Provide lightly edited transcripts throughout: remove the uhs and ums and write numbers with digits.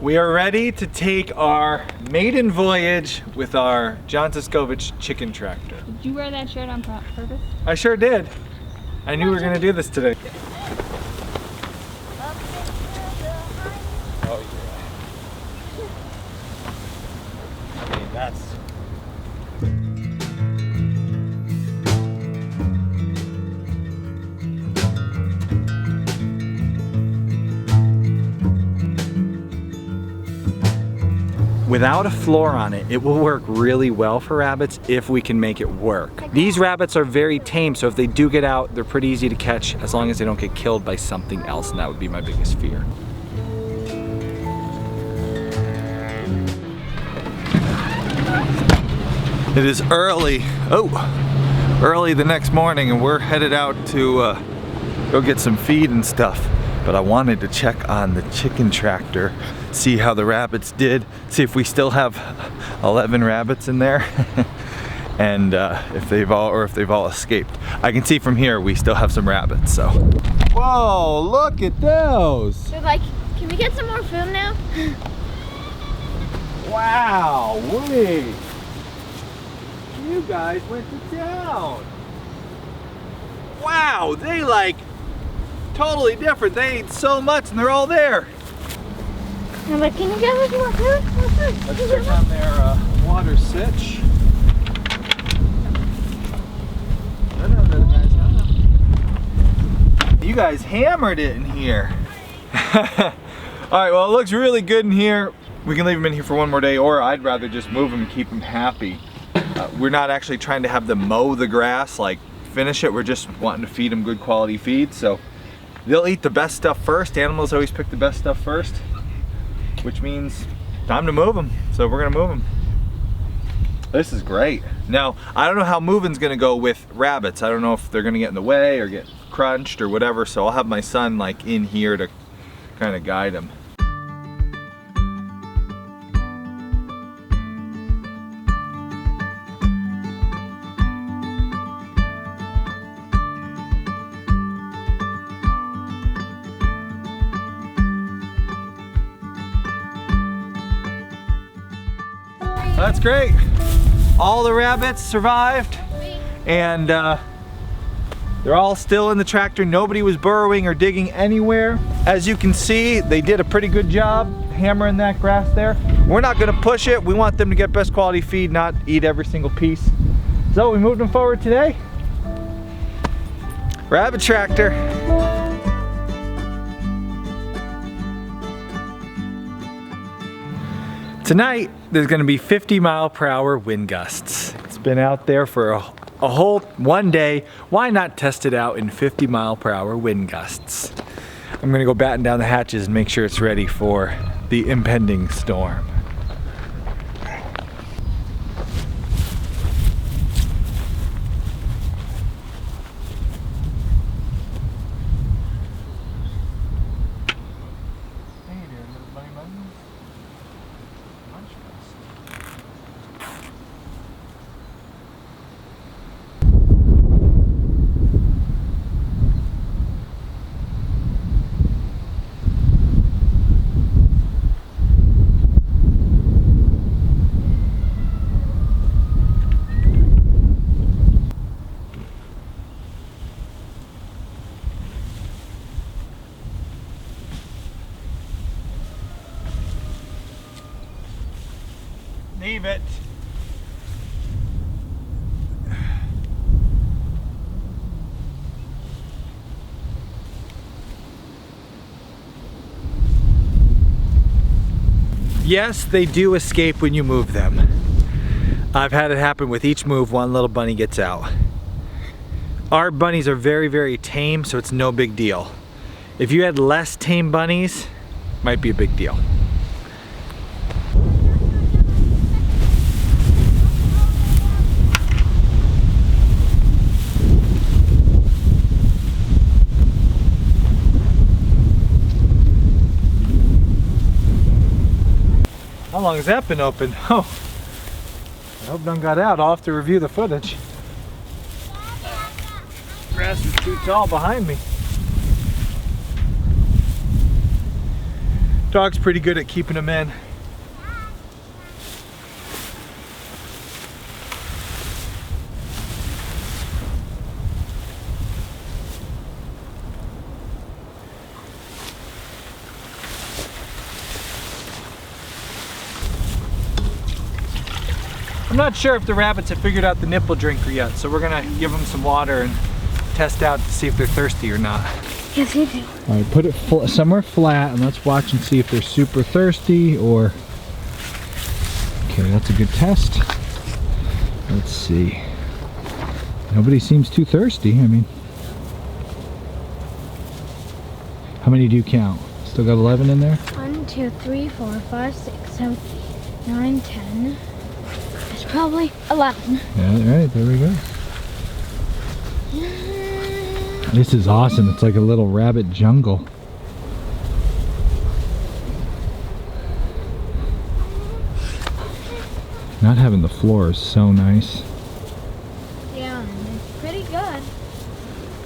We are ready to take our maiden voyage with our John Ciscovich chicken tractor. Did you wear that shirt on purpose? I sure did. I knew we were gonna do this today. Oh yeah. I mean, that's... Without a floor on it, it will work really well for rabbits if we can make it work. These rabbits are very tame, so if they do get out, they're pretty easy to catch as long as they don't get killed by something else, and that would be my biggest fear. It is early the next morning, and we're headed out to go get some feed and stuff. But I wanted to check on the chicken tractor, see how the rabbits did, see if we still have 11 rabbits in there, and if they've all escaped. I can see from here we still have some rabbits. So. Whoa! Look at those! They're like, can we get some more food now? Wow! Wait! You guys went to town. Wow! They like. Totally different. They ate so much and they're all there. I'm like, can you get us more food? More food? Let's check on their water sitch. You guys hammered it in here. Alright, well it looks really good in here. We can leave them in here for one more day, or I'd rather just move them and keep them happy. We're not actually trying to have them mow the grass, like finish it. We're just wanting to feed them good quality feed. So they'll eat the best stuff first. Animals always pick the best stuff first, which means time to move them. So we're gonna move them. This is great. Now, I don't know how moving's gonna go with rabbits. I don't know if they're gonna get in the way or get crunched or whatever. So I'll have my son like in here to kind of guide them. That's great. All the rabbits survived, and they're all still in the tractor. Nobody was burrowing or digging anywhere. As you can see, they did a pretty good job hammering that grass there. We're not gonna push it. We want them to get best quality feed, not eat every single piece. So we moved them forward today. Rabbit tractor. Tonight, there's gonna be 50-mile-per-hour wind gusts. It's been out there for a whole one day. Why not test it out in 50-mile-per-hour wind gusts? I'm gonna go batten down the hatches and make sure it's ready for the impending storm. Leave it. Yes, they do escape when you move them. I've had it happen with each move. One little bunny gets out. Our bunnies are very, very tame, so it's no big deal. If you had less tame bunnies, might be a big deal. How long has that been open? Oh, I hope none got out. I'll have to review the footage. Grass is too tall behind me. Dog's pretty good at keeping them in. I'm not sure if the rabbits have figured out the nipple drinker yet, so we're gonna give them some water and test out to see if they're thirsty or not. Yes, you do. All right, put it somewhere flat and let's watch and see if they're super thirsty or... Okay, that's a good test. Let's see. Nobody seems too thirsty. I mean, how many do you count? Still got 11 in there? 1, 2, 3, 4, 5, 6, 7, 8, 9, 10. It's probably 11. Yeah, all right, there we go. This is awesome. It's like a little rabbit jungle. Not having the floor is so nice. Yeah, it's pretty good.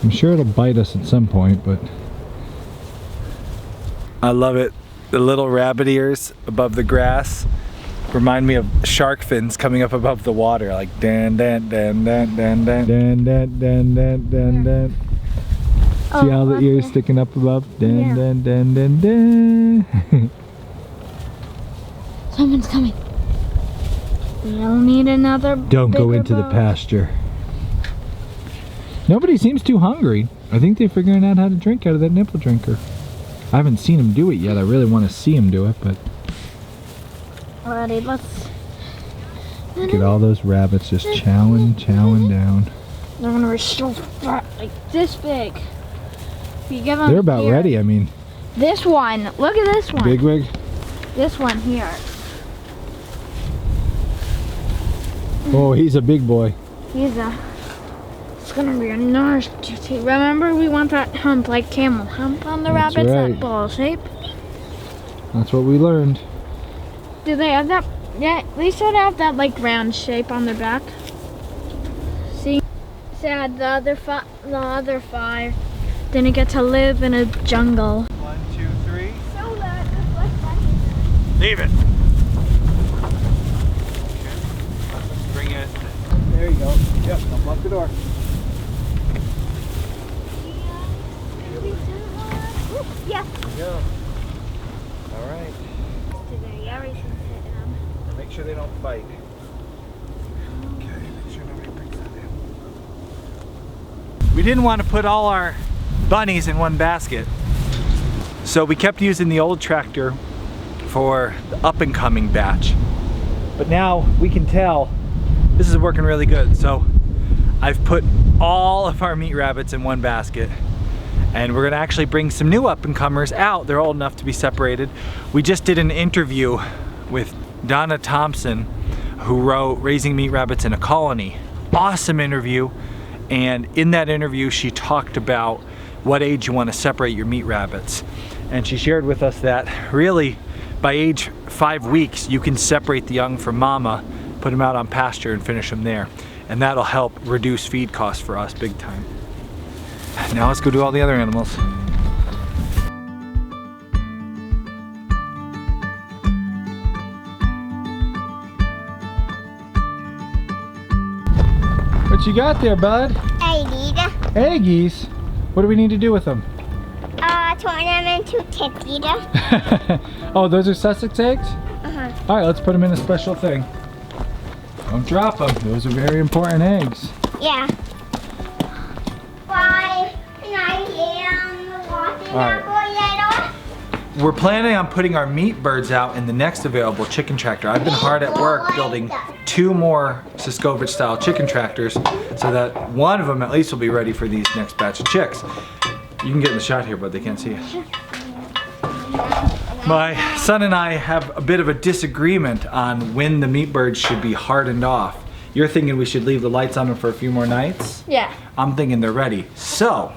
I'm sure it'll bite us at some point, but... I love it. The little rabbit ears above the grass remind me of shark fins coming up above the water, like dan dan dan dan dan dan dan dan dan dan dan dan. See how the ears sticking up above? Dan dan dan dan dan. Someone's coming. We'll need another. Don't go into the pasture. Nobody seems too hungry. I think they're figuring out how to drink out of that nipple drinker. I haven't seen them do it yet. I really want to see them do it, but... Alrighty, let's... Look at all those rabbits just chowing down. They're gonna be so fat, like this big. If you give them They're about ready, I mean. This one, look at this one. Bigwig? This one here. Oh, he's a big boy. It's gonna be a nice duty. Remember, we want that hump, like camel hump on the That's rabbits, right. that ball shape. That's what we learned. Do they have that? Yeah, they should have that like round shape on their back. See, sad. The other five didn't get to live in a jungle. 1, 2, 3. So that is like that. Leave it. Okay. Let's bring it. There you go. Yep. Don't block the door. Yeah. Yeah. All right. Today, everything's sitting on. Make sure they don't fight. Okay, make sure nobody brings that in. We didn't want to put all our bunnies in one basket, so we kept using the old tractor for the up-and-coming batch. But now we can tell this is working really good. So I've put all of our meat rabbits in one basket. And we're gonna actually bring some new up-and-comers out. They're old enough to be separated. We just did an interview with Donna Thompson, who wrote Raising Meat Rabbits in a Colony. Awesome interview. And in that interview, she talked about what age you wanna separate your meat rabbits. And she shared with us that really, by age 5 weeks, you can separate the young from mama, put them out on pasture and finish them there. And that'll help reduce feed costs for us big time. Now let's go do all the other animals. What you got there, bud? Eggies. Eggies? What do we need to do with them? Turn them into titties. Oh, those are Sussex eggs? Uh-huh. All right, let's put them in a special thing. Don't drop them. Those are very important eggs. Yeah. Bye. And I am walking All We're planning on putting our meat birds out in the next available chicken tractor. I've been hard at work building 2 more Siskovich style chicken tractors so that one of them at least will be ready for these next batch of chicks. You can get in the shot here, but they can't see you. My son and I have a bit of a disagreement on when the meat birds should be hardened off. You're thinking we should leave the lights on them for a few more nights? Yeah. I'm thinking they're ready. So,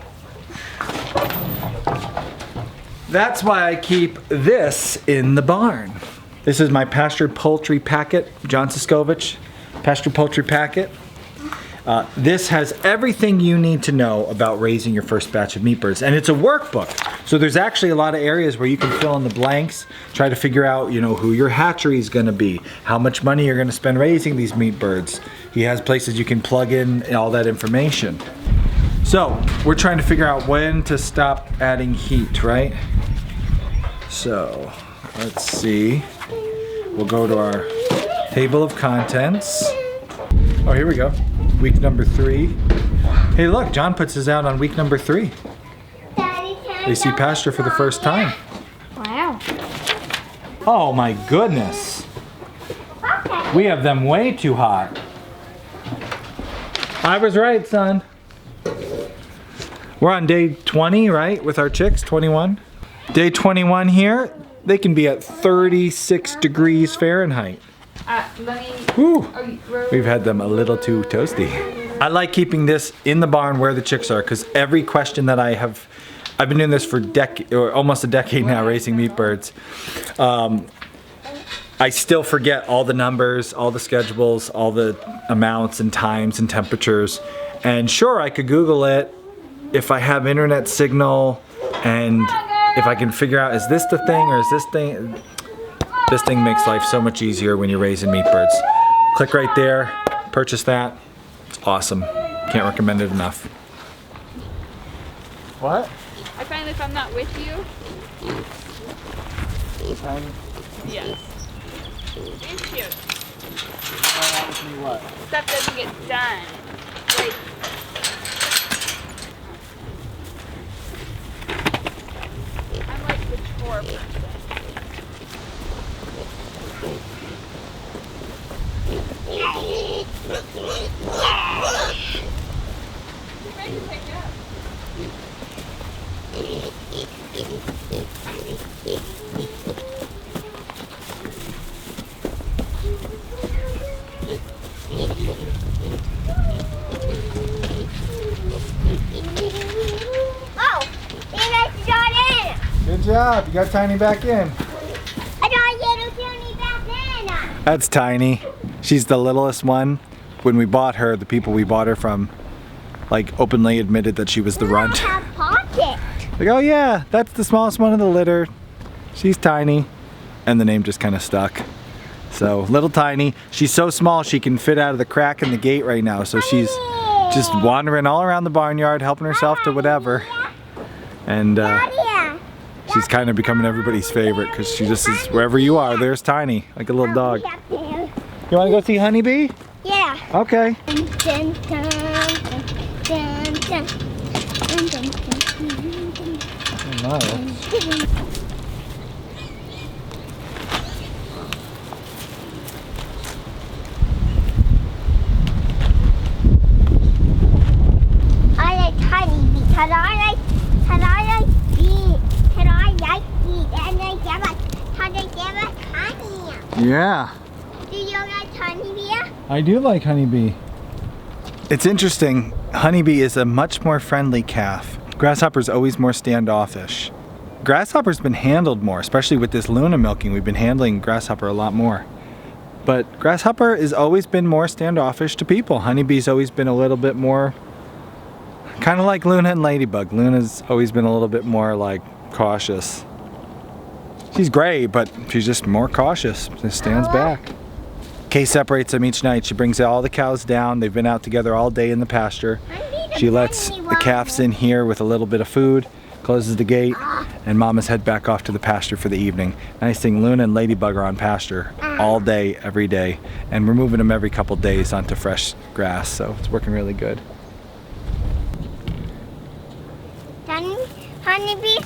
that's why I keep this in the barn. This is my pastured poultry packet, John Siskovich pastured poultry packet. This has everything you need to know about raising your first batch of meat birds, and it's a workbook. So there's actually a lot of areas where you can fill in the blanks, try to figure out, who your hatchery is going to be, how much money you're going to spend raising these meat birds. He has places you can plug in all that information. So we're trying to figure out when to stop adding heat, right? So let's see. We'll go to our table of contents. Oh, here we go. Week number 3. Hey, look, John puts his out on week number 3. They see pasture for the first time. Wow. Oh my goodness. We have them way too hot. I was right, son. We're on day 20, right, with our chicks, 21. Day 21 here, they can be at 36 degrees Fahrenheit. Whew. We've had them a little too toasty. I like keeping this in the barn where the chicks are, because every question that I've been doing this for almost a decade now, raising meat birds. I still forget all the numbers, all the schedules, all the amounts and times and temperatures. And sure, I could Google it if I have internet signal, and if I can figure out, is this the thing or is this thing? This thing makes life so much easier when you're raising meat birds. Click right there, purchase that. It's awesome. Can't recommend it enough. What? I find if I'm not with you, yes. It's cute. What? Stuff doesn't get done. Like, I'm like the chore person. You're ready to pick up. Oh, you guys got in. Good job, you got Tiny back in. I got little Tony back in. That's Tiny. She's the littlest one. When we bought her, the people we bought her from, like, openly admitted that she was the runt. Have pocket. Like, oh yeah, that's the smallest one of the litter. She's Tiny. And the name just kind of stuck. So, little Tiny. She's so small she can fit out of the crack in the gate right now. So she's just wandering all around the barnyard, helping herself to whatever. And she's kind of becoming everybody's favorite because she just is, wherever you are, there's Tiny, like a little dog. You want to go see Honeybee? Yeah. Okay. Dun, dun, dun, dun, dun, dun, dun, Oh, nice. I like honey because I like bee, and I like bee, and I give it honey. Yeah. Do you like honey bee? I do like Honeybee. It's interesting. Honeybee is a much more friendly calf. Grasshopper's always more standoffish. Grasshopper's been handled more, especially with this Luna milking. We've been handling Grasshopper a lot more. But Grasshopper has always been more standoffish to people. Honeybee's always been a little bit more, kind of like Luna and Ladybug. Luna's always been a little bit more like cautious. She's great, but she's just more cautious. Just stands back. Kay separates them each night. She brings all the cows down. They've been out together all day in the pasture. She lets the calves in here with a little bit of food, closes the gate, and Mama's head back off to the pasture for the evening. Nice thing, Luna and Ladybug are on pasture all day, every day, and we're moving them every couple days onto fresh grass, so it's working really good. Honeybee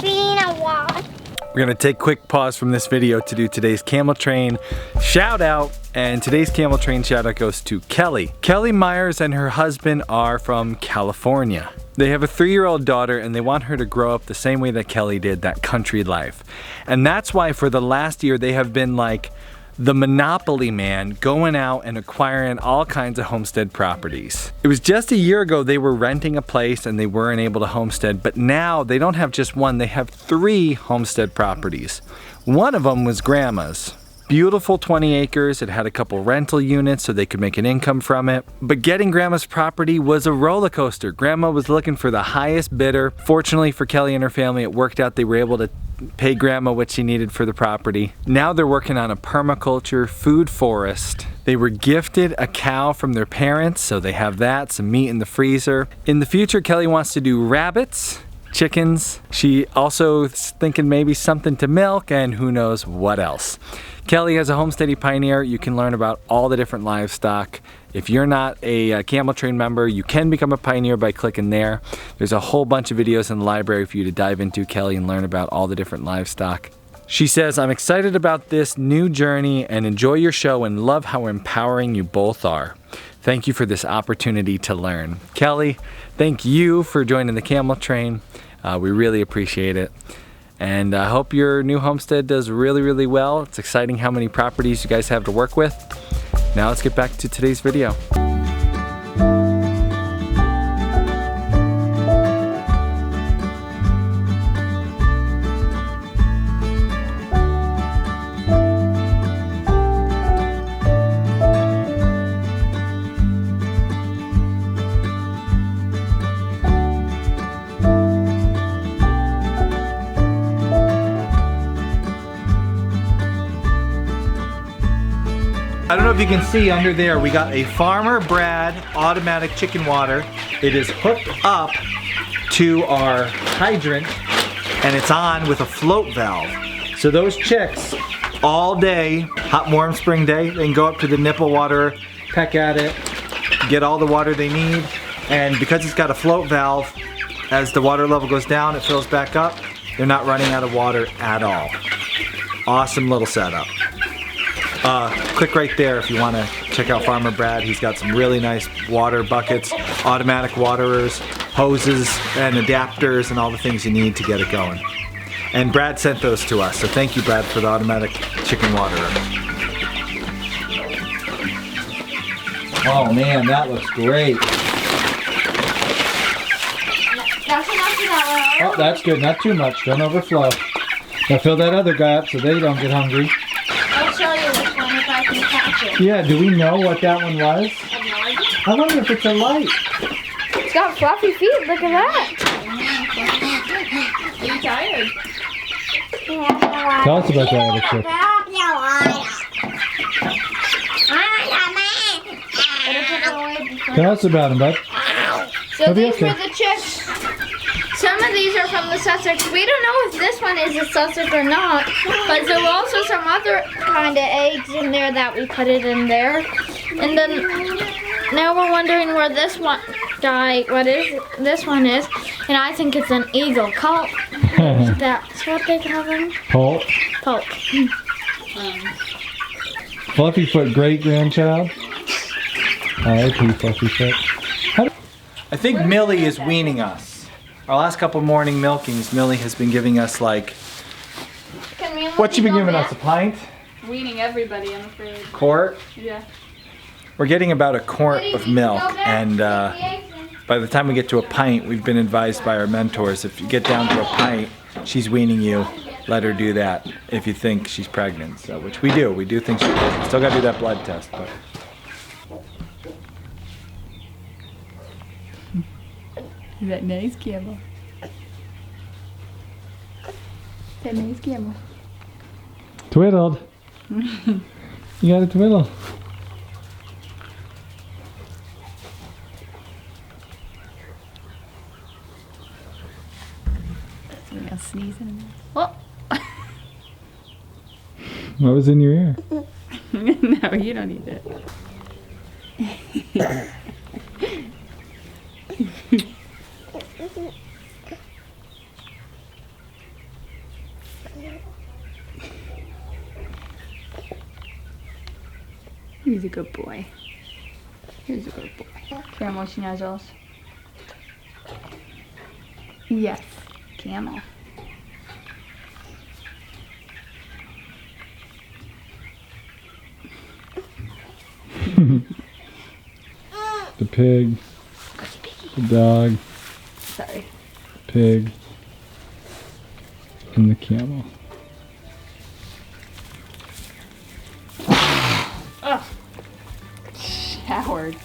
being a wasp. We're gonna take a quick pause from this video to do today's Camel Train shout out. And today's Camel Train shout out goes to Kelly. Kelly Myers and her husband are from California. They have a 3-year-old daughter and they want her to grow up the same way that Kelly did, that country life. And that's why for the last year they have been like the monopoly man, going out and acquiring all kinds of homestead properties. It was just a year ago they were renting a place and they weren't able to homestead, but now they don't have just one, they have 3 homestead properties. One of them was Grandma's. beautiful 20 acres. It had a couple rental units so they could make an income from it. But getting Grandma's property was a roller coaster. Grandma was looking for the highest bidder. Fortunately for Kelly and her family, it worked out. They were able to pay Grandma what she needed for the property. Now they're working on a permaculture food forest. They were gifted a cow from their parents, so they have that, some meat in the freezer. In the future, Kelly wants to do rabbits, chickens. She also is thinking maybe something to milk and who knows what else. Kelly, as a Homesteady pioneer, you can learn about all the different livestock. If you're not a Camel Train member, you can become a pioneer by clicking there. There's a whole bunch of videos in the library for you to dive into, Kelly, and learn about all the different livestock. She says, I'm excited about this new journey and enjoy your show and love how empowering you both are. Thank you for this opportunity to learn. Kelly, thank you for joining the Camel Train. We really appreciate it. And I hope your new homestead does really, really well. It's exciting how many properties you guys have to work with. Now let's get back to today's video. I don't know if you can see under there, we got a Farmer Brad automatic chicken water. It is hooked up to our hydrant and it's on with a float valve. So those chicks all day, hot warm spring day, they can go up to the nipple water, peck at it, get all the water they need. And because it's got a float valve, as the water level goes down, it fills back up. They're not running out of water at all. Awesome little setup. Click right there if you want to check out Farmer Brad. He's got some really nice water buckets, automatic waterers, hoses, and adapters, and all the things you need to get it going. And Brad sent those to us, so thank you, Brad, for the automatic chicken waterer. Oh man, that looks great. That's enough for that one. Oh, that's good. Not too much. Don't overflow. Now fill that other guy up so they don't get hungry. I'll show you which one if I can catch it. Yeah, do we know what that one was? I wonder if it's a light. It's got fluffy feet. Look at that. Are you tired? Tell us about that other trick. Tell us about him, bud. So It'll be these okay. were the chicks. Some of these are from the Sussex. We don't know if this one is a Sussex or not, but there were also some other kind of eggs in there that we put it in there. And then now we're wondering where this one this one is, and I think it's an eagle colt. That's what they call them. Colt. Colt. Fluffyfoot great grandchild. R.I.P. Fluffyfoot. I think Millie is weaning us. Our last couple morning milkings, Millie has been giving us like, what's she been giving us, a pint? Weaning everybody, I'm afraid. Quart? Yeah. We're getting about a quart of milk, and by the time we get to a pint, we've been advised by our mentors, if you get down to a pint, she's weaning you, let her do that if you think she's pregnant, so, which we do think she's pregnant. Still gotta do that blood test, but. Is that nice, Camel? Is that nice, Camel? Twiddled. You got a twiddle. Something else sneezing. Oh! What was in your ear? No, you don't need it. He's a good boy. He's a good boy. Camel schnozzles. Yes, camel. The pig. The dog. Sorry. Pig. And the camel. Ugh. Showered.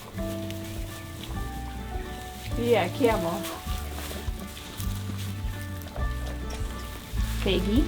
Yeah, camel. Piggy.